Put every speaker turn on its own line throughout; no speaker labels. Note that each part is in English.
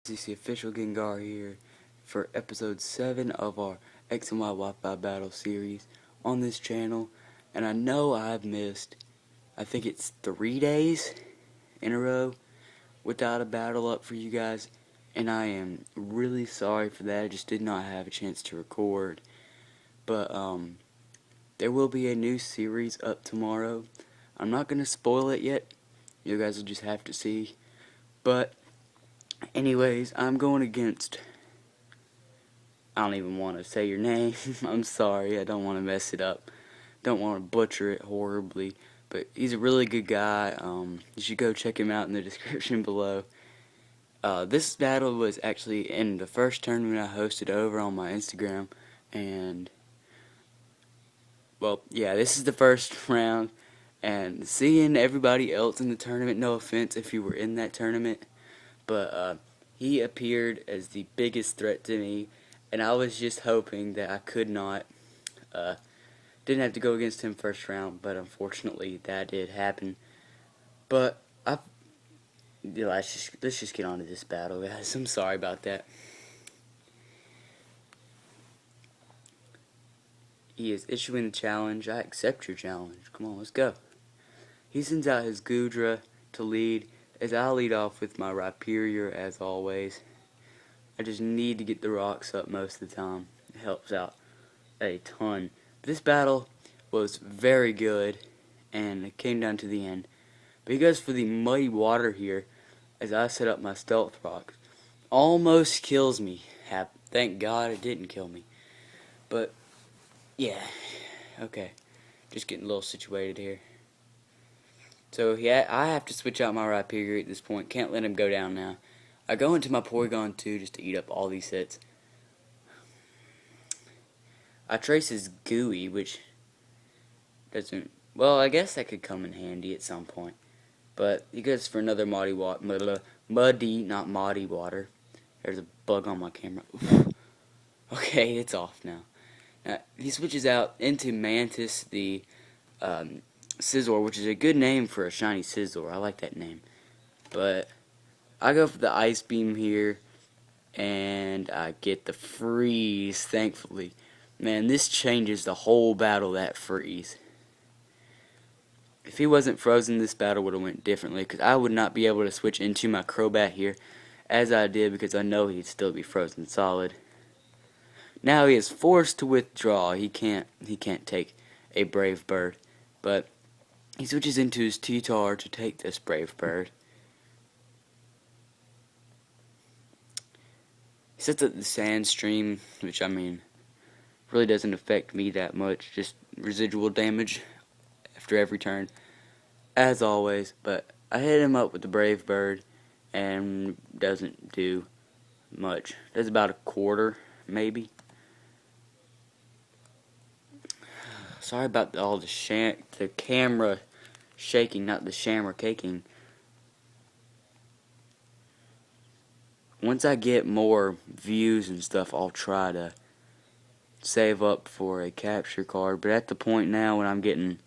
This is the official Gengar here for episode 7 of our X and Y Wi-Fi Battle series on this channel. And I know I've missed, I think it's 3 days in a row without a battle up for you guys. And I am really sorry for that. I just did not have a chance to record. But there will be a new series up tomorrow. I'm not going to spoil it yet. You guys will just have to see. But anyways, I'm going against, I don't even want to say your name. I'm sorry, I don't want to mess it up. Don't want to butcher it horribly. But he's a really good guy. You should go check him out in the description below. This battle was actually in the first tournament I hosted over on my Instagram. And, well, yeah, this is the first round. And seeing everybody else in the tournament, no offense if you were in that tournament, but he appeared as the biggest threat to me, and I was just hoping that I could not, didn't have to go against him first round, but unfortunately that did happen. But let's just get on to this battle, guys. I'm sorry about that. He is issuing the challenge. I accept your challenge. Come on, let's go. He sends out his Goodra to lead, as I lead off with my Rhyperior as always. I just need to get the rocks up most of the time. It helps out a ton. This battle was very good, and it came down to the end. But he goes for the Muddy Water here, as I set up my Stealth Rocks. Almost kills me. Thank God it didn't kill me. But, yeah. Okay. Just getting a little situated here. So I have to switch out my Rhyperior at this point. Can't let him go down now. I go into my Porygon 2 just to eat up all these hits. I trace his Gooey, which doesn't... Well, I guess that could come in handy at some point. But he goes for another Muddy, not Muddy Water. There's a bug on my camera. Okay, it's off now. Now. He switches out into Mantis, the... Scizor, which is a good name for a shiny Scizor. I like that name. But I go for the Ice Beam here, and I get the freeze, thankfully. Man, this changes the whole battle, that freeze. If he wasn't frozen, this battle would have went differently, because I would not be able to switch into my Crobat here, as I did, because I know he'd still be frozen solid. Now he is forced to withdraw. He can't take a Brave Bird, but he switches into his T-Tar to take this Brave Bird. He sets up the Sand Stream, which, I mean, really doesn't affect me that much. Just residual damage after every turn, as always. But I hit him up with the Brave Bird, and doesn't do much. Does about a quarter, maybe. Sorry about all the camera shaking, not the shammer caking. Once I get more views and stuff, I'll try to save up for a capture card. But at the point now when I'm getting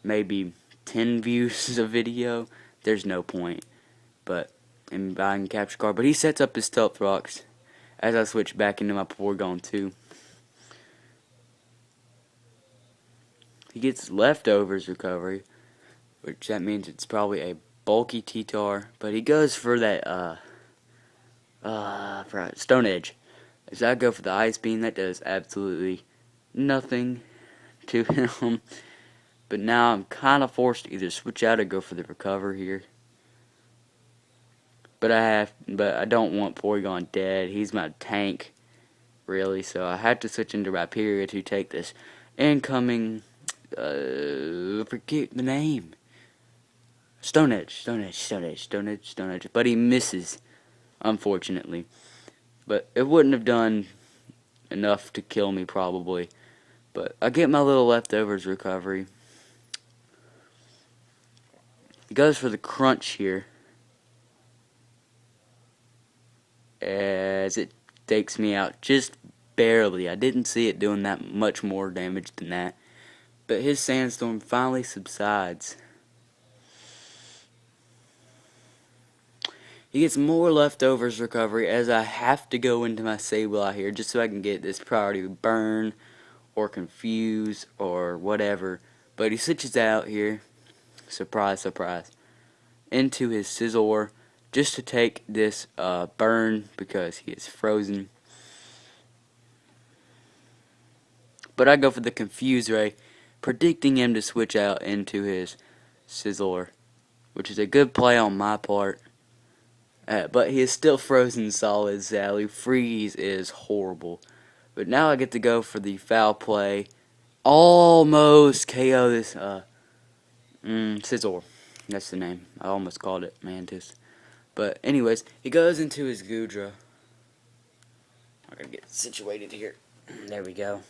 maybe 10 views a video, there's no point in buying a capture card. But he sets up his Stealth Rocks as I switch back into my Porygon 2. He gets Leftovers recovery, which that means it's probably a bulky T-Tar, but he goes for that, Stone Edge. As I go for the Ice Beam, that does absolutely nothing to him. But now I'm kind of forced to either switch out or go for the Recover here. But I don't want Porygon dead. He's my tank, really, so I have to switch into Rhyperior to take this incoming... forget the name. Stone Edge. But he misses, unfortunately. But it wouldn't have done enough to kill me, probably. But I get my little Leftovers recovery. He goes for the Crunch here, as it takes me out just barely. I didn't see it doing that much more damage than that. But his Sandstorm finally subsides. He gets more leftovers recovery as I have to go into my Sableye here just so I can get this priority burn or confuse or whatever. But he switches out here, surprise, surprise, into his Scizor just to take this burn because he is frozen. But I go for the Confuse Ray, predicting him to switch out into his Scizor, which is a good play on my part. But he is still frozen solid, sadly. Freeze is horrible. But now I get to go for the foul play. Almost KO this Scizor. That's the name. I almost called it Mantis. But anyways, he goes into his Goodra. I gotta get situated here. There we go.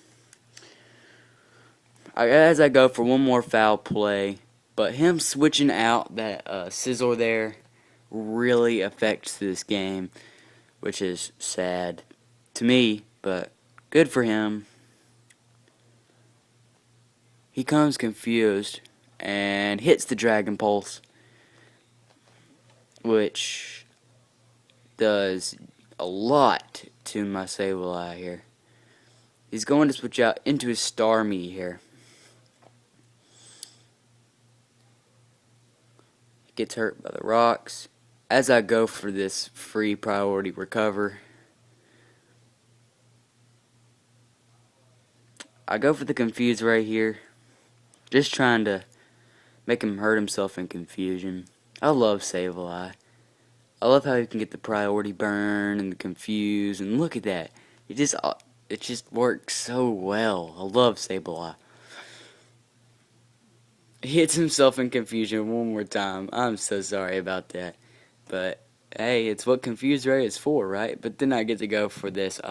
As I go for one more foul play, but him switching out that Scizor there really affects this game, which is sad to me, but good for him. He comes confused and hits the Dragon Pulse, which does a lot to my Sableye here. He's going to switch out into his Starmie here. Gets hurt by the rocks. As I go for this free priority recover, I go for the Confuse right here, just trying to make him hurt himself in confusion. I love Sableye. I love how you can get the priority burn and the confuse, and look at that. It just works so well. I love Sableye. He hits himself in confusion one more time. I'm so sorry about that. But hey, it's what Confuse Ray is for, right? But then I get to go for this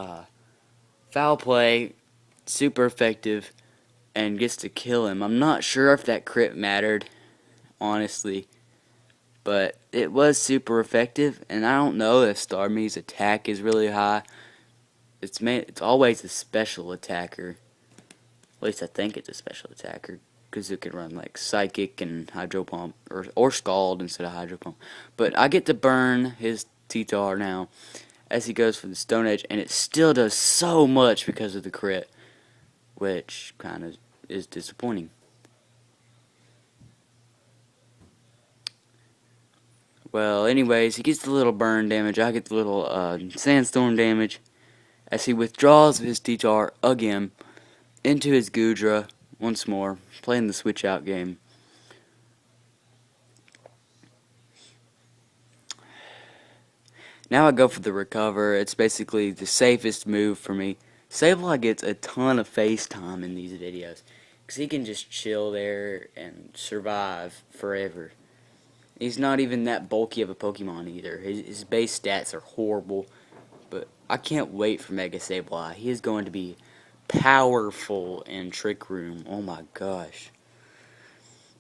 foul play, super effective, and gets to kill him. I'm not sure if that crit mattered, honestly, but it was super effective. And I don't know if Starmie's attack is really high. It's always a special attacker. At least I think it's a special attacker, because it can run like Psychic and Hydro Pump, or Scald instead of Hydro Pump. But I get to burn his T-Tar now as he goes for the Stone Edge, and it still does so much because of the crit, which kind of is disappointing. Well, anyways, he gets the little burn damage. I get the little sandstorm damage as he withdraws his T-Tar again into his Goodra once more, playing the switch out game. Now I go for the recover. It's basically the safest move for me. Sableye gets a ton of face time in these videos, because he can just chill there and survive forever. He's not even that bulky of a Pokemon either. His base stats are horrible, but I can't wait for Mega Sableye. He is going to be powerful in Trick Room. Oh my gosh.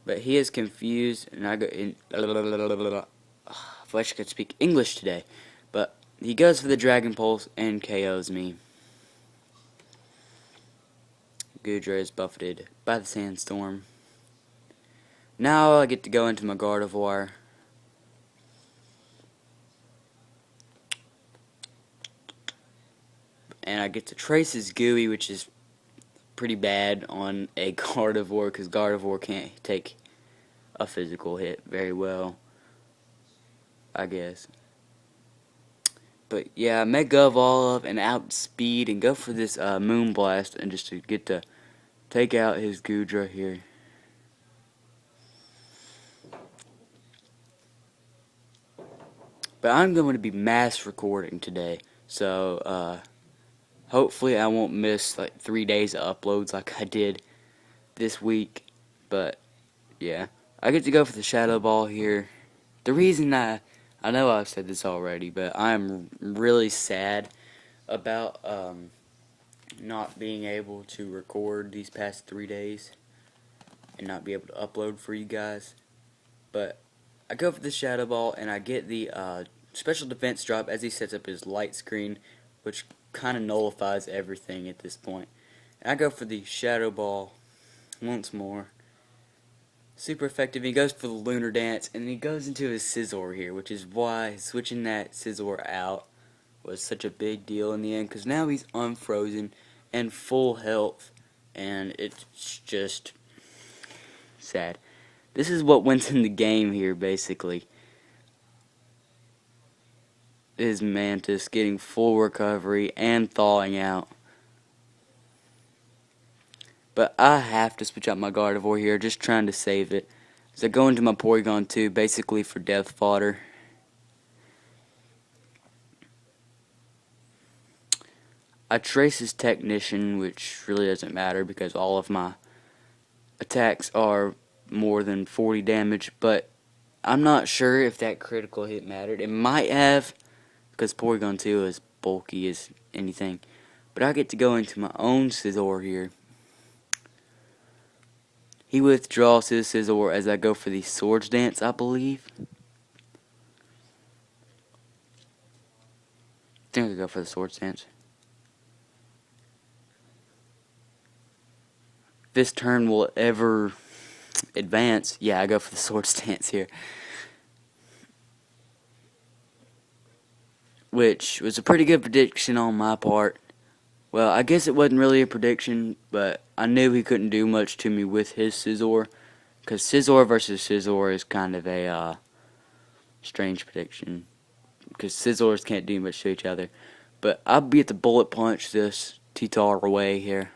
But he is confused, and I go in. If I could speak English today. But he goes for the Dragon Pulse and KOs me. Goodra is buffeted by the Sandstorm. Now I get to go into my Gardevoir. And I get to trace his Gooey, which is pretty bad on a Gardevoir, because Gardevoir can't take a physical hit very well, I guess. But yeah, Mega Evolve and outspeed and go for this Moonblast, and just to get to take out his Goodra here. But I'm going to be mass recording today, so hopefully I won't miss like 3 days of uploads like I did this week. But yeah, I get to go for the Shadow Ball here. The reason I know I've said this already, but I'm really sad about not being able to record these past 3 days and not be able to upload for you guys. But I go for the Shadow Ball, and I get the special defense drop as he sets up his light screen, which kind of nullifies everything at this point. And I go for the Shadow Ball once more. super effective. He goes for the lunar dance, and he goes into his Scizor here, which is why switching that Scizor out was such a big deal in the end, because now he's unfrozen and full health, and it's just sad. This is what wins in the game here, basically. Is Mantis getting full recovery and thawing out. But I have to switch out my Gardevoir here, just trying to save it. As I go into my Porygon 2, basically for death fodder. I trace his Technician, which really doesn't matter because all of my attacks are more than 40 damage, but I'm not sure if that critical hit mattered. It might have, because Porygon 2 is bulky as anything. But I get to go into my own Scizor here. He withdraws his Scizor as I go for the Swords Dance, I believe. I think I go for the Swords Dance. This turn will ever advance. Yeah, I go for the Swords Dance here. Which was a pretty good prediction on my part. Well, I guess it wasn't really a prediction, but I knew he couldn't do much to me with his Scizor. Because Scizor versus Scizor is kind of a strange prediction. Because Scizors can't do much to each other. But I'll be at the Bullet Punch this T-Tar away here.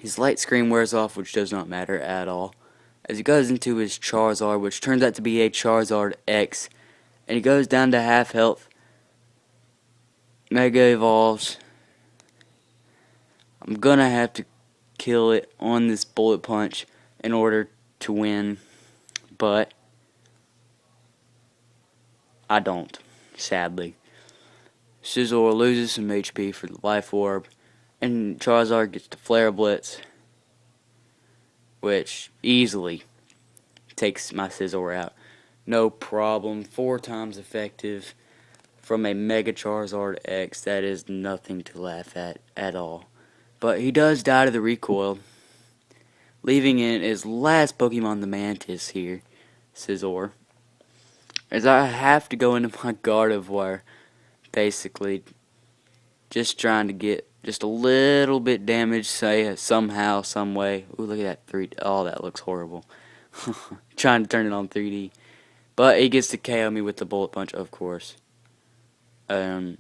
His light screen wears off, which does not matter at all. As he goes into his Charizard, which turns out to be a Charizard X. And he goes down to half health. Mega Evolves. I'm gonna have to kill it on this Bullet Punch in order to win. But I don't, sadly. Scizor loses some HP for the Life Orb. And Charizard gets the Flare Blitz, which easily takes my Scizor out. No problem. 4 times effective from a Mega Charizard X. That is nothing to laugh at all. But he does die to the recoil, leaving in his last Pokemon, the Mantis here, Scizor. As I have to go into my Gardevoir, basically, just trying to get just a little bit damage, say, somehow, some way. Ooh, look at that 3D. Oh, that looks horrible. Trying to turn it on 3D. But he gets to KO me with the Bullet Punch, of course. Well,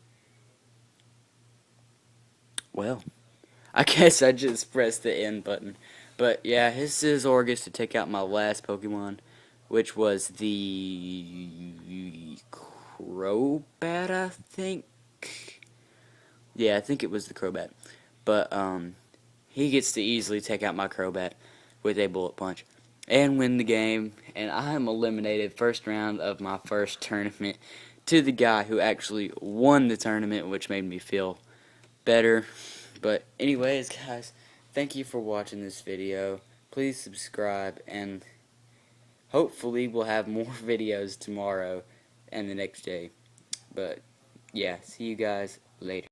I guess I just pressed the end button. But yeah, his Scizor gets to take out my last Pokemon, which was the Crobat, I think. Yeah, I think it was the Crobat. But he gets to easily take out my Crobat with a Bullet Punch and win the game. And I am eliminated first round of my first tournament to the guy who actually won the tournament, which made me feel better. But anyways, guys, thank you for watching this video. Please subscribe, and hopefully we'll have more videos tomorrow and the next day. But yeah, see you guys later.